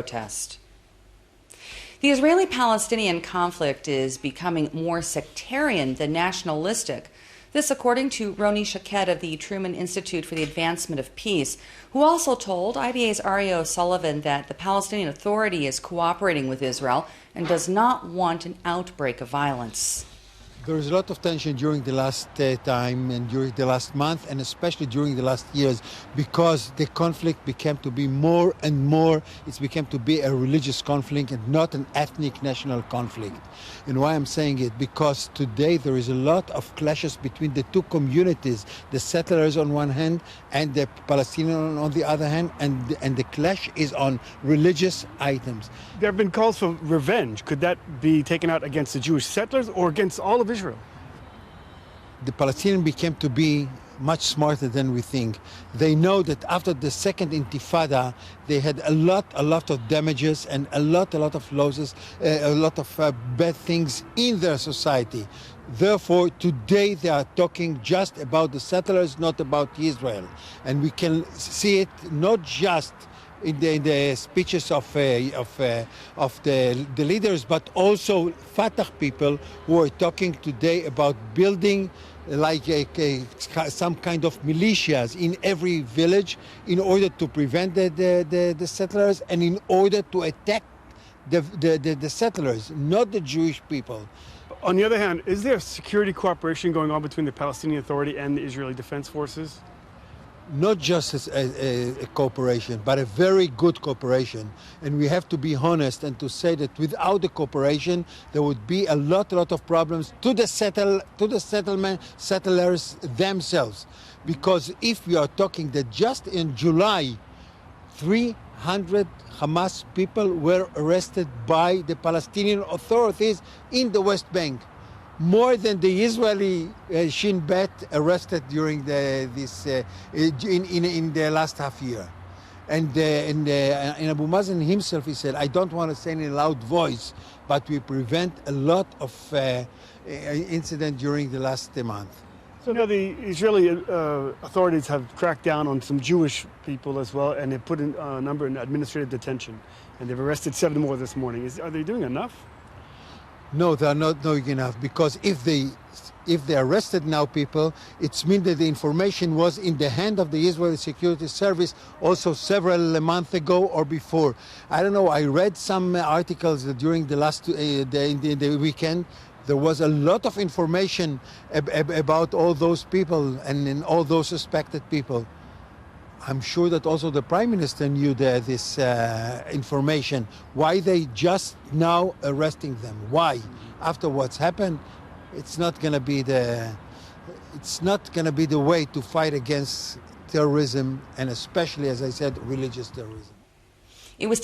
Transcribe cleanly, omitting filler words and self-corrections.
protest. The Israeli-Palestinian conflict is becoming more sectarian than nationalistic. This according to Ronni of the Truman Institute for the Advancement of Peace, who also told IDA's Ari O'Sullivan that the Palestinian Authority is cooperating with Israel and does not want an outbreak of violence. There is a lot of tension during the last time and during the last month, and especially during the last years, because the conflict became to be more and more, it's become to be a religious conflict and not an ethnic national conflict. And why I'm saying it? Because today there is a lot of clashes between the two communities, the settlers on one hand and the Palestinians on the other hand, and the clash is on religious items. There have been calls for revenge. Could that be taken out against the Jewish settlers or against all of Israel? The Palestinians became to be much smarter than we think. They know that after the second Intifada, they had a lot of damages and a lot of losses, a lot of bad things in their society. Therefore, today they are talking just about the settlers, not about Israel. And we can see it not just in the speeches of the leaders, but also Fatah people who are talking today about building like some kind of militias in every village in order to prevent the settlers and in order to attack the settlers, not the Jewish people. On the other hand, is there security cooperation going on between the Palestinian Authority and the Israeli Defense Forces? Not just as a cooperation, but a very good cooperation. And we have to be honest and to say that without the cooperation, there would be a lot of problems to the settlers themselves. Because if we are talking that just in July, 300 Hamas people were arrested by the Palestinian authorities in the West Bank. More than the Israeli Shin Bet arrested during in the last half year. And Abu Mazen himself, he said, I don't want to say in a loud voice, but we prevent a lot of incidents during the last month. So now the Israeli authorities have cracked down on some Jewish people as well, and they've put a number in administrative detention, and they've arrested 7 more this morning. Are they doing enough? No, they are not doing enough, because if they arrested now people, it means that the information was in the hand of the Israeli Security Service also several months ago or before. I don't know, I read some articles during the last the weekend. There was a lot of information about all those people and all those suspected people. I'm sure that also the Prime Minister knew this information. Why they just now arresting them? Why? After what's happened, it's not going to be the way to fight against terrorism, and especially, as I said, religious terrorism. It was